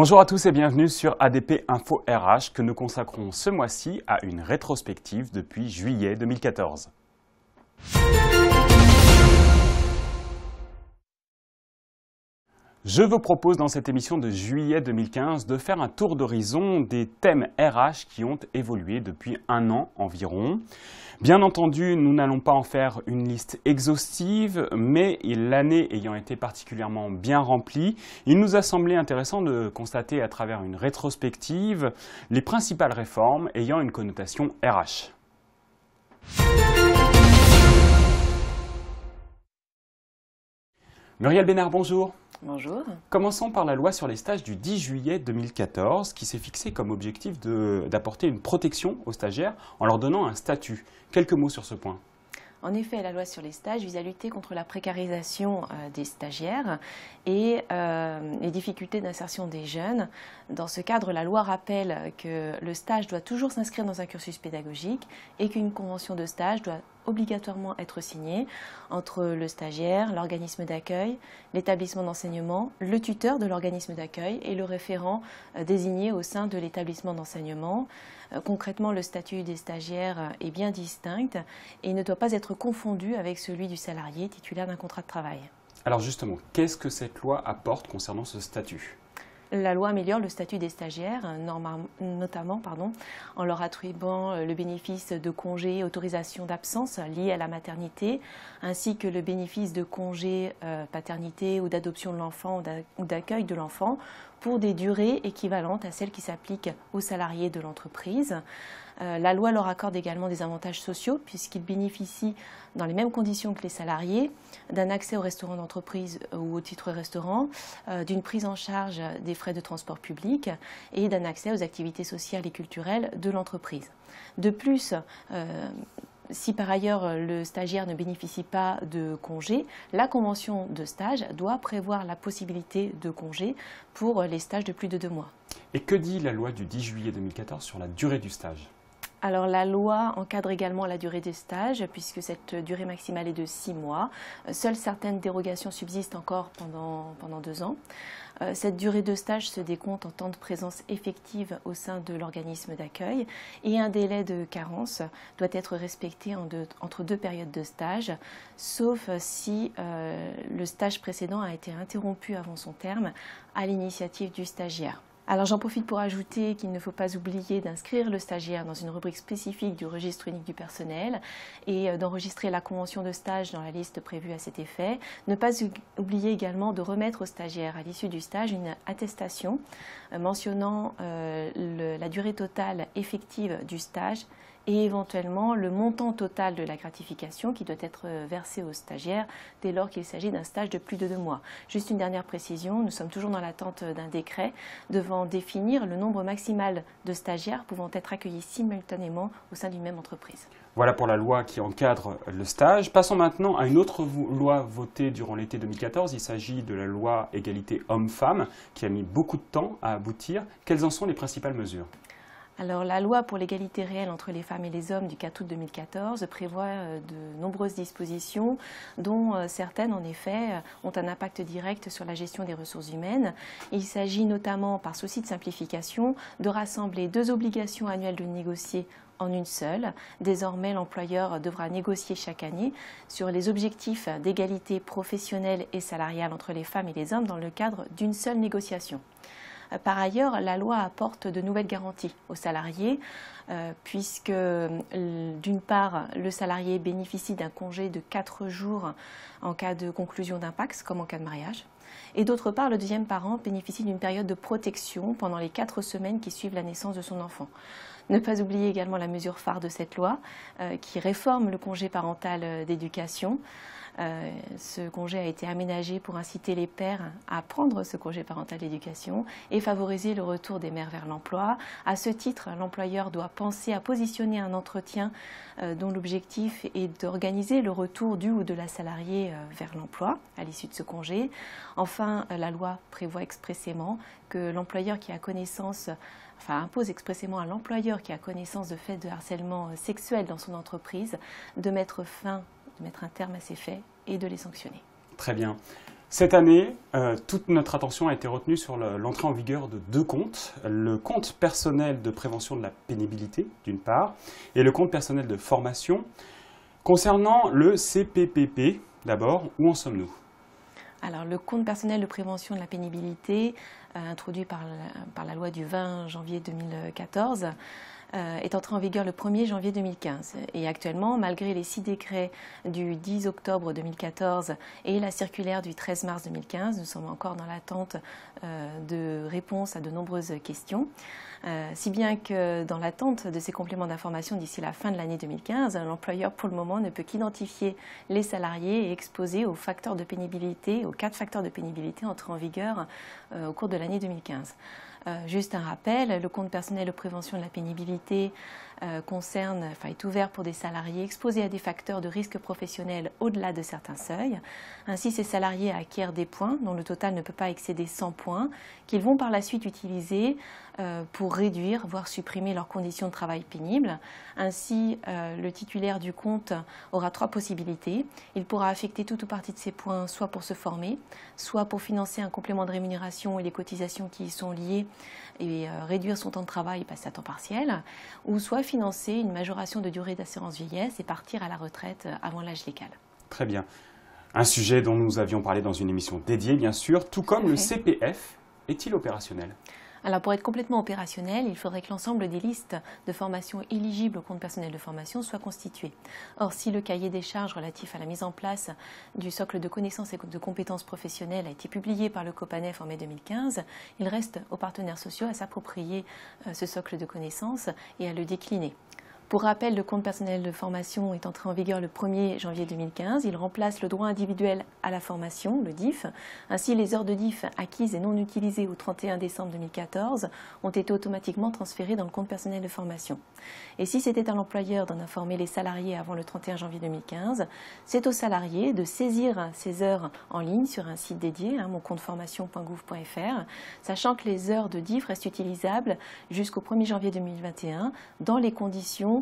Bonjour à tous et bienvenue sur ADP Info RH que nous consacrons ce mois-ci à une rétrospective depuis juillet 2014. Je vous propose dans cette émission de juillet 2015 de faire un tour d'horizon des thèmes RH qui ont évolué depuis un an environ. Bien entendu, nous n'allons pas en faire une liste exhaustive, mais l'année ayant été particulièrement bien remplie, il nous a semblé intéressant de constater à travers une rétrospective les principales réformes ayant une connotation RH. Muriel Bénard, bonjour. Bonjour. Commençons par la loi sur les stages du 10 juillet 2014 qui s'est fixé comme objectif d'apporter une protection aux stagiaires en leur donnant un statut. Quelques mots sur ce point. En effet, la loi sur les stages vise à lutter contre la précarisation des stagiaires et les difficultés d'insertion des jeunes. Dans ce cadre, la loi rappelle que le stage doit toujours s'inscrire dans un cursus pédagogique et qu'une convention de stage doit obligatoirement être signée entre le stagiaire, l'organisme d'accueil, l'établissement d'enseignement, le tuteur de l'organisme d'accueil et le référent désigné au sein de l'établissement d'enseignement. Concrètement, le statut des stagiaires est bien distinct et ne doit pas être confondu avec celui du salarié titulaire d'un contrat de travail. Alors justement, qu'est-ce que cette loi apporte concernant ce statut ? La loi améliore le statut des stagiaires, notamment en leur attribuant le bénéfice de congés et autorisations d'absence liés à la maternité, ainsi que le bénéfice de congés paternité ou d'adoption de l'enfant ou d'accueil de l'enfant pour des durées équivalentes à celles qui s'appliquent aux salariés de l'entreprise. La loi leur accorde également des avantages sociaux puisqu'ils bénéficient dans les mêmes conditions que les salariés d'un accès au restaurant d'entreprise ou au titre restaurant, d'une prise en charge des frais de transport public et d'un accès aux activités sociales et culturelles de l'entreprise. De plus, si par ailleurs le stagiaire ne bénéficie pas de congé, la convention de stage doit prévoir la possibilité de congé pour les stages de plus de 2 mois. Et que dit la loi du 10 juillet 2014 sur la durée du stage ? Alors la loi encadre également la durée des stages puisque cette durée maximale est de 6 mois. Seules certaines dérogations subsistent encore pendant 2 ans. Cette durée de stage se décompte en temps de présence effective au sein de l'organisme d'accueil et un délai de carence doit être respecté entre 2 périodes de stage, sauf si le stage précédent a été interrompu avant son terme à l'initiative du stagiaire. Alors j'en profite pour ajouter qu'il ne faut pas oublier d'inscrire le stagiaire dans une rubrique spécifique du registre unique du personnel et d'enregistrer la convention de stage dans la liste prévue à cet effet. Ne pas oublier également de remettre au stagiaire à l'issue du stage une attestation mentionnant la durée totale effective du stage et éventuellement le montant total de la gratification qui doit être versé au stagiaire dès lors qu'il s'agit d'un stage de plus de 2 mois. Juste une dernière précision, nous sommes toujours dans l'attente d'un décret devant définir le nombre maximal de stagiaires pouvant être accueillis simultanément au sein d'une même entreprise. Voilà pour la loi qui encadre le stage. Passons maintenant à une autre loi votée durant l'été 2014. Il s'agit de la loi égalité hommes-femmes qui a mis beaucoup de temps à aboutir. Quelles en sont les principales mesures ? Alors, la loi pour l'égalité réelle entre les femmes et les hommes du 4 août 2014 prévoit de nombreuses dispositions dont certaines, en effet, ont un impact direct sur la gestion des ressources humaines. Il s'agit notamment, par souci de simplification, de rassembler 2 obligations annuelles de négocier en une seule. Désormais, l'employeur devra négocier chaque année sur les objectifs d'égalité professionnelle et salariale entre les femmes et les hommes dans le cadre d'une seule négociation. Par ailleurs, la loi apporte de nouvelles garanties aux salariés puisque d'une part, le salarié bénéficie d'un congé de 4 jours en cas de conclusion d'un PACS comme en cas de mariage. Et d'autre part, le deuxième parent bénéficie d'une période de protection pendant les 4 semaines qui suivent la naissance de son enfant. Ne pas oublier également la mesure phare de cette loi qui réforme le congé parental d'éducation. Ce congé a été aménagé pour inciter les pères à prendre ce congé parental d'éducation et favoriser le retour des mères vers l'emploi. À ce titre, l'employeur doit penser à positionner un entretien dont l'objectif est d'organiser le retour du ou de la salariée vers l'emploi à l'issue de ce congé. Enfin, la loi prévoit expressément que l'employeur qui a connaissance impose expressément à l'employeur qui a connaissance de faits de harcèlement sexuel dans son entreprise de mettre un terme à ces faits et de les sanctionner. Très bien. Cette année, toute notre attention a été retenue sur l'entrée en vigueur de deux comptes. Le compte personnel de prévention de la pénibilité, d'une part, et le compte personnel de formation. Concernant le CPPP, d'abord, où en sommes-nous? Alors, le compte personnel de prévention de la pénibilité, introduit par la loi du 20 janvier 2014, est entré en vigueur le 1er janvier 2015. Et actuellement, malgré les 6 décrets du 10 octobre 2014 et la circulaire du 13 mars 2015, nous sommes encore dans l'attente de réponses à de nombreuses questions. Si bien que dans l'attente de ces compléments d'information d'ici la fin de l'année 2015, l'employeur pour le moment ne peut qu'identifier les salariés et exposer aux facteurs de pénibilité, aux 4 facteurs de pénibilité entrés en vigueur au cours de l'année 2015. Juste un rappel, le compte personnel de prévention de la pénibilité est ouvert pour des salariés exposés à des facteurs de risque professionnel au-delà de certains seuils. Ainsi, ces salariés acquièrent des points dont le total ne peut pas excéder 100 points qu'ils vont par la suite utiliser pour réduire, voire supprimer leurs conditions de travail pénibles. Ainsi, le titulaire du compte aura 3 possibilités. Il pourra affecter toute ou partie de ces points soit pour se former, soit pour financer un complément de rémunération et les cotisations qui y sont liées et réduire son temps de travail et passer à temps partiel, ou soit financer une majoration de durée d'assurance vieillesse et partir à la retraite avant l'âge légal. Très bien. Un sujet dont nous avions parlé dans une émission dédiée, bien sûr, tout comme le CPF, est-il opérationnel? Alors pour être complètement opérationnel, il faudrait que l'ensemble des listes de formation éligibles au compte personnel de formation soient constituées. Or, si le cahier des charges relatif à la mise en place du socle de connaissances et de compétences professionnelles a été publié par le COPANEF en mai 2015, il reste aux partenaires sociaux à s'approprier ce socle de connaissances et à le décliner. Pour rappel, le compte personnel de formation est entré en vigueur le 1er janvier 2015. Il remplace le droit individuel à la formation, le DIF. Ainsi, les heures de DIF acquises et non utilisées au 31 décembre 2014 ont été automatiquement transférées dans le compte personnel de formation. Et si c'était à l'employeur d'en informer les salariés avant le 31 janvier 2015, c'est aux salariés de saisir ces heures en ligne sur un site dédié, moncompteformation.gouv.fr, sachant que les heures de DIF restent utilisables jusqu'au 1er janvier 2021 dans les conditions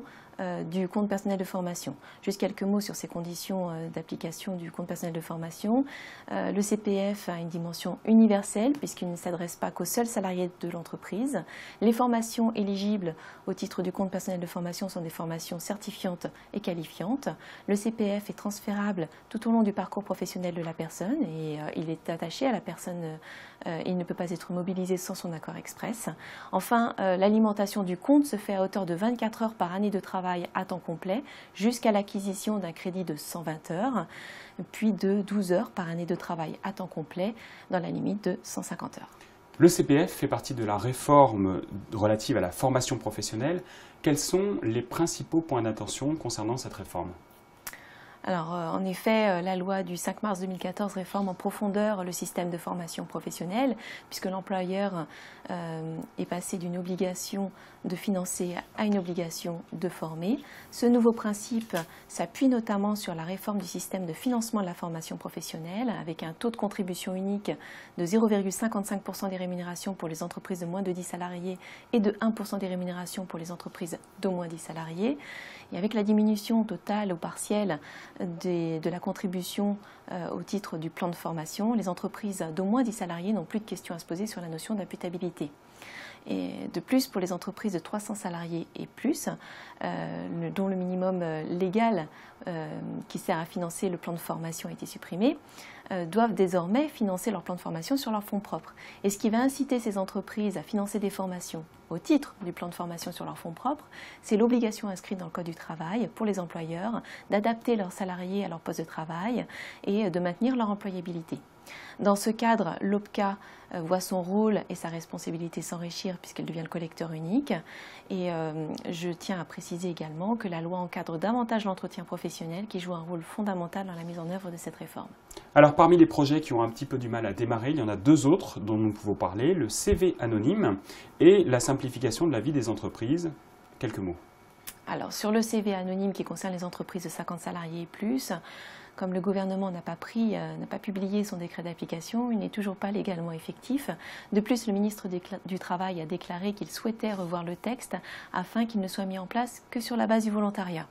du compte personnel de formation. Juste quelques mots sur ces conditions d'application du compte personnel de formation. Le CPF a une dimension universelle puisqu'il ne s'adresse pas qu'aux seuls salariés de l'entreprise. Les formations éligibles au titre du compte personnel de formation sont des formations certifiantes et qualifiantes. Le CPF est transférable tout au long du parcours professionnel de la personne et il est attaché à la personne. Il ne peut pas être mobilisé sans son accord express. Enfin, l'alimentation du compte se fait à hauteur de 24 heures par année de travail à temps complet jusqu'à l'acquisition d'un crédit de 120 heures, puis de 12 heures par année de travail à temps complet dans la limite de 150 heures. Le CPF fait partie de la réforme relative à la formation professionnelle. Quels sont les principaux points d'attention concernant cette réforme ? Alors, en effet, la loi du 5 mars 2014 réforme en profondeur le système de formation professionnelle, puisque l'employeur est passé d'une obligation de financer à une obligation de former. Ce nouveau principe s'appuie notamment sur la réforme du système de financement de la formation professionnelle, avec un taux de contribution unique de 0,55% des rémunérations pour les entreprises de moins de 10 salariés et de 1% des rémunérations pour les entreprises d'au moins 10 salariés. Et avec la diminution totale ou partielle de la contribution au titre du plan de formation, les entreprises d'au moins 10 salariés n'ont plus de questions à se poser sur la notion d'imputabilité. Et de plus, pour les entreprises de 300 salariés et plus, dont le minimum légal qui sert à financer le plan de formation a été supprimé, doivent désormais financer leur plan de formation sur leurs fonds propres. Et ce qui va inciter ces entreprises à financer des formations au titre du plan de formation sur leurs fonds propres, c'est l'obligation inscrite dans le Code du travail pour les employeurs d'adapter leurs salariés à leur poste de travail et de maintenir leur employabilité. Dans ce cadre, l'OPCA voit son rôle et sa responsabilité s'enrichir puisqu'elle devient le collecteur unique. Et je tiens à préciser également que la loi encadre davantage l'entretien professionnel qui joue un rôle fondamental dans la mise en œuvre de cette réforme. Alors parmi les projets qui ont un petit peu du mal à démarrer, il y en a deux autres dont nous pouvons parler, le CV anonyme et la simplification de la vie des entreprises. Quelques mots. Alors sur le CV anonyme qui concerne les entreprises de 50 salariés et plus, comme le gouvernement n'a pas publié son décret d'application, il n'est toujours pas légalement effectif. De plus, le ministre du Travail a déclaré qu'il souhaitait revoir le texte afin qu'il ne soit mis en place que sur la base du volontariat.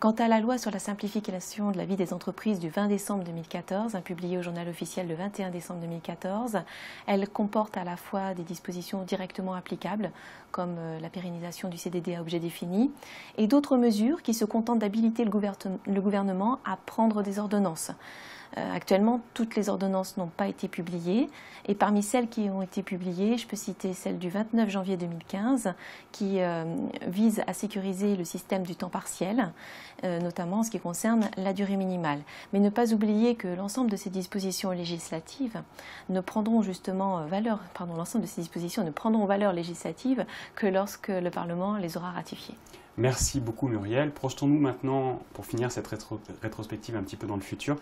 Quant à la loi sur la simplification de la vie des entreprises du 20 décembre 2014, publiée au journal officiel le 21 décembre 2014, elle comporte à la fois des dispositions directement applicables, comme la pérennisation du CDD à objet défini, et d'autres mesures qui se contentent d'habiliter le gouvernement à prendre des ordonnances. Actuellement, toutes les ordonnances n'ont pas été publiées et parmi celles qui ont été publiées, je peux citer celle du 29 janvier 2015 qui vise à sécuriser le système du temps partiel, notamment en ce qui concerne la durée minimale. Mais ne pas oublier que l'ensemble de ces dispositions législatives ne prendront justement l'ensemble de ces dispositions ne prendront valeur législative que lorsque le Parlement les aura ratifiées. Merci beaucoup Muriel. Projetons-nous maintenant, pour finir cette rétrospective un petit peu dans le futur.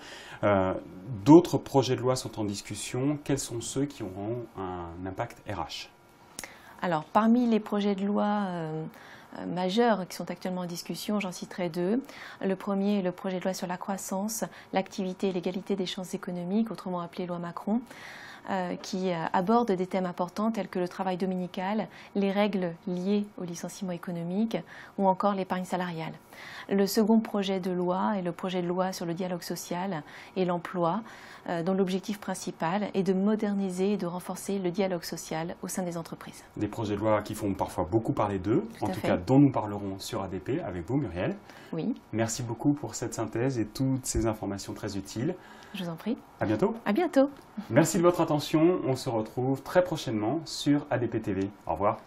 D'autres projets de loi sont en discussion. Quels sont ceux qui auront un impact RH? Alors, parmi les projets de loi majeurs qui sont actuellement en discussion, j'en citerai deux. Le premier est le projet de loi sur la croissance, l'activité et l'égalité des chances économiques, autrement appelé loi Macron, qui aborde des thèmes importants tels que le travail dominical, les règles liées au licenciement économique ou encore l'épargne salariale. Le second projet de loi est le projet de loi sur le dialogue social et l'emploi, dont l'objectif principal est de moderniser et de renforcer le dialogue social au sein des entreprises. Des projets de loi qui font parfois beaucoup parler d'eux, en tout cas dont nous parlerons sur ADP avec vous Muriel. Oui. Merci beaucoup pour cette synthèse et toutes ces informations très utiles. Je vous en prie. À bientôt. À bientôt. Merci de votre attention. On se retrouve très prochainement sur ADP TV. Au revoir.